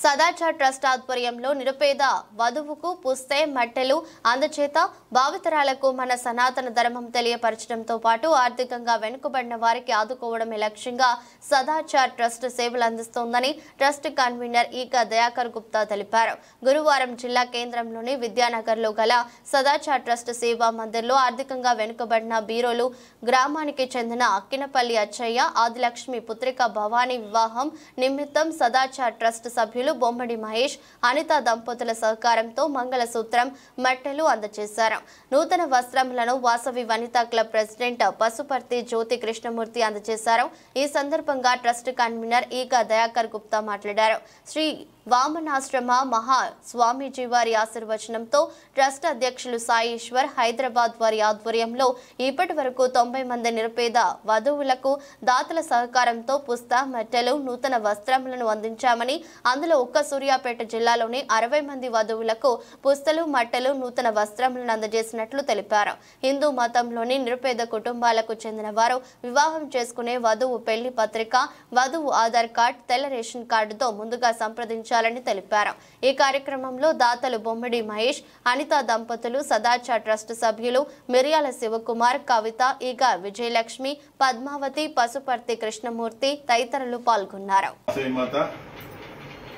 సదాచార్ trust ఆధ్వర్యంలో నిరుపేద వధువుకు పుస్తే మట్టెలు అందచేత భావితరాలకు మన సనాతన ధర్మం తెలియపరచడంతో పాటు ఆర్థికంగా వెనుకబడిన వారికి ఆదుకోవడమే లక్ష్యంగా సదాచార్ ట్రస్ట్ సేవలు అందిస్తోందని ట్రస్ట్ కన్వీనర్ ఈక దయాకర్ గుప్తా తెలిపారు. గురువారం జిల్లా కేంద్రంలోని విద్యానగర్లో గల సదాచార్ ట్రస్ట్ సేవా మందిర్లో ఆర్థికంగా వెనుకబడిన బీరోలు గ్రామానికి చెందిన అక్కినపల్లి అచ్చయ్య ఆదిలక్ష్మి పుత్రిక భవానీ వివాహం నిమిత్తం సదాచార్ ట్రస్ట్ సభ్యులు బొమ్మడి మహేష్ అనిత దంపతుల సహకారంతో మంగళసూత్రం మట్టెలు అందజేశారు. నూతన వస్త్రములను వాసవి వనితా క్లబ్ ప్రెసిడెంట్ పసుపర్తి జ్యోతి కృష్ణమూర్తి అందజేశారు. ఈ సందర్భంగా ట్రస్ట్ కన్వీనర్ ఈక దయాకర్ గుప్తా మాట్లాడారు. శ్రీ వామనాశ్రమ మహా స్వామీజీ వారి ఆశీర్వచనంతో ట్రస్ట్ అధ్యక్షులు సాయేశ్వర్ హైదరాబాద్ వారి ఆధ్వర్యంలో ఇప్పటి వరకు 90 మంది నిరుపేద వధువులకు దాతల సహకారంతో పుస్తా మట్టెలు నూతన వస్త్రములను అందించామని, అందులో ఒక్క సూర్యాపేట జిల్లాలోని 60 మంది వధువులకు పుస్తలు మట్టెలు నూతన వస్త్రములను అందజేసినట్లు తెలిపారు. హిందూ మతంలోని నిరుపేద కుటుంబాలకు చెందిన వారు వివాహం చేసుకునే వధువు పెళ్లి పత్రిక, వధువు ఆధార్ కార్డ్, తెల్ల రేషన్ కార్డుతో ముందుగా సంప్రదించాలని తెలిపారు. ఈ కార్యక్రమంలో దాతలు బొమ్మడి మహేష్, అనిత దంపతులు, సదాచార్ ట్రస్ట్ సభ్యులు మిర్యాల శివకుమార్, కవిత, ఈగ విజయలక్ష్మి, పద్మావతి, పసుపర్తి కృష్ణమూర్తి తదితరులు పాల్గొన్నారు.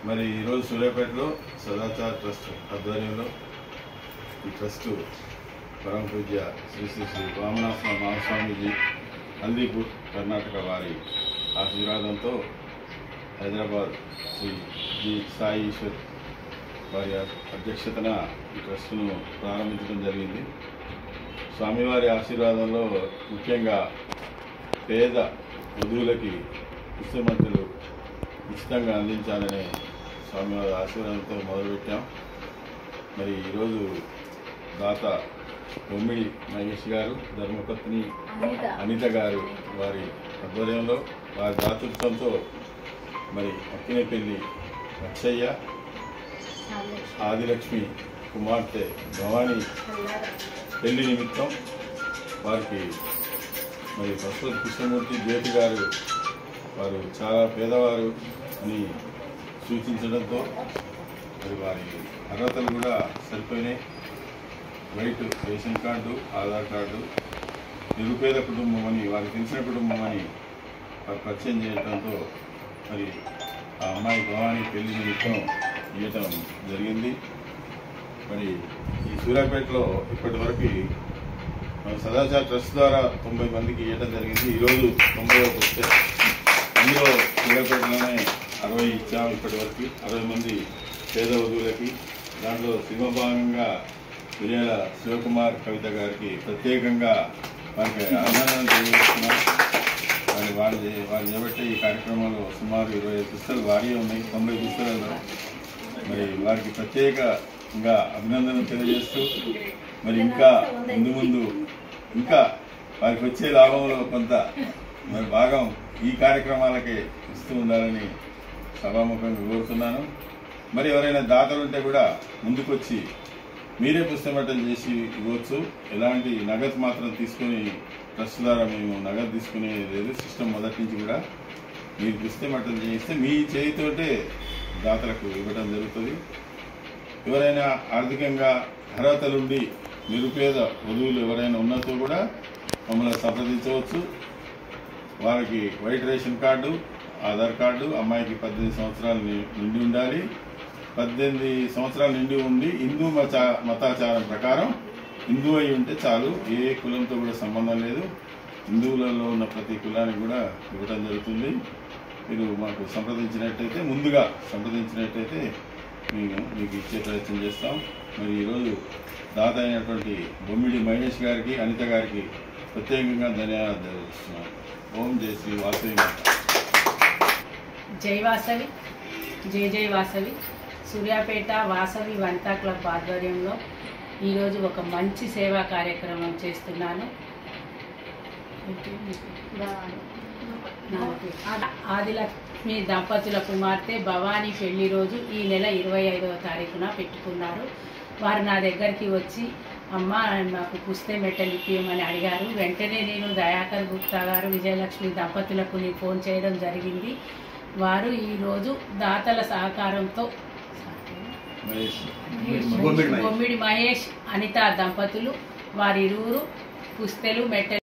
మరి ఈరోజు సూర్యాపేటలో సదాచార్ ట్రస్ట్ ఆధ్వర్యంలో ఈ ట్రస్ట్ పరమ పూజ్య శ్రీ శ్రీ శ్రీ వామనాశ్రమ మహాస్వామీజీ హల్దీపూర్ కర్ణాటక వారి ఆశీర్వాదంతో హైదరాబాద్ శ్రీ జి సాయి ఈశ్వర్ వారి అధ్యక్షతన ఈ ట్రస్టును ప్రారంభించడం జరిగింది. స్వామివారి ఆశీర్వాదంలో ముఖ్యంగా పేద వధువులకి పుష్యమట్టెలు ఉచితంగా అందించాలనే స్వామివారి ఆశీర్వాదంతో మొదలుపెట్టాం. మరి ఈరోజు దాత బొమ్మిడి మహేష్ గారు, ధర్మపత్ని అనిత గారు వారి ఆధ్వర్యంలో వారి దాతృత్వంతో మరి అక్కినేపల్లి అచ్చయ్య ఆదిలక్ష్మి కుమార్తె భవానీ పెళ్లి నిమిత్తం వారికి మరి పశుపతి కృష్ణమూర్తి జ్యోతి గారు వారు చాలా పేదవారు అని సూచించడంతో మరి వారి అర్హతలు కూడా సరిపోయినాయి. White ration card, Aadhaar card, నిరుపేద కుటుంబం అని వారికి తెలిసిన కుటుంబం అని పరిచయం చేయడంతో మరి ఆ అమ్మాయి భవానీ పెళ్లి నిమిత్తం ఇవ్వటం జరిగింది. మరి ఈ సూర్యాపేటలో ఇప్పటి వరకు సదాచార్ ట్రస్ట్ ద్వారా 90 మందికి ఇవ్వటం జరిగింది. ఈరోజు 90వ వస్తే అందులో సూర్యాపేటలోనే 60 ఇచ్చాము. ఇప్పటి వరకు 60 మంది పేద వధువులకి. దాంట్లో సింహభాగంగా మిర్యాల శివకుమార్, కవిత గారికి ప్రత్యేకంగా వారికి అభినందన తెలియజేస్తున్నాం. వారు చేపట్టే ఈ కార్యక్రమంలో సుమారు 25 పుస్తకాలు వారియే ఉన్నాయి. 90 పుస్తకాల్లో మరి వారికి ప్రత్యేకంగా అభినందనలు తెలియజేస్తూ మరి ఇంకా ముందు ఇంకా వారికి వచ్చే లాభంలో కొంత మరి భాగం ఈ కార్యక్రమాలకే ఇస్తూ ఉండాలని సభాముఖంగా కోరుతున్నాను. మరి ఎవరైనా దాతలుంటే కూడా ముందుకొచ్చి మీరే పుస్తమట్టలు చేసి ఇవ్వచ్చు. ఎలాంటి నగదు మాత్రం తీసుకొని ట్రస్ట్ ద్వారా మేము నగదు తీసుకునే లేదు. సిస్టమ్ మొదటి నుంచి కూడా మీరు పుస్తమట్టలు చేయిస్తే మీ చేయితోటే దాతలకు ఇవ్వడం జరుగుతుంది. ఎవరైనా ఆర్థికంగా అర్హతలుండి నిరుపేద వధువులు ఎవరైనా ఉన్నతో కూడా మమ్మల్ని సంప్రదించవచ్చు. వారికి white ration card, Aadhaar card, అమ్మాయికి 18 సంవత్సరాలు నిండి ఉండాలి. 18 సంవత్సరాలు నిండి ఉండి హిందూ మతాచారం ప్రకారం హిందూ అయి ఉంటే చాలు. ఏ కులంతో కూడా సంబంధం లేదు. హిందువులలో ఉన్న ప్రతి కులానికి కూడా ఇవ్వడం జరుగుతుంది. మీరు మాకు ముందుగా సంప్రదించినట్టయితే మేము మీకు ఇచ్చే ప్రయత్నం చేస్తాం. మరి ఈరోజు దాత అయినటువంటి బొమ్మిడి మహేష్ గారికి, అనిత గారికి ప్రత్యేకంగా ధన్యవాదాలు తెలుస్తున్నాం. ఓం జై శ్రీ వాసవి. జై వాసవి, జై జై వాసవి. సూర్యాపేట వాసవి వనితా క్లబ్ ఆధ్వర్యంలో ఈరోజు ఒక మంచి సేవా కార్యక్రమం చేస్తున్నాను. ఆదిలక్ష్మి దంపతుల కుమార్తె భవానీ పెళ్లి రోజు ఈ నెల 25వ తారీఖున పెట్టుకున్నారు. వారు నా దగ్గరికి వచ్చి అమ్మ నాకు పుస్తే మెట్టలు ఇప్పియమని అడిగారు. వెంటనే నేను దయాకర్ గుప్తా గారు, విజయలక్ష్మి దంపతులకు ఫోన్ చేయడం జరిగింది. వారు ఈరోజు దాతల సహకారంతో మహేష్ బొమ్మిడి మహేష్ అనిత దంపతులు వారిరువురు పుస్తెలు మెట్టెలు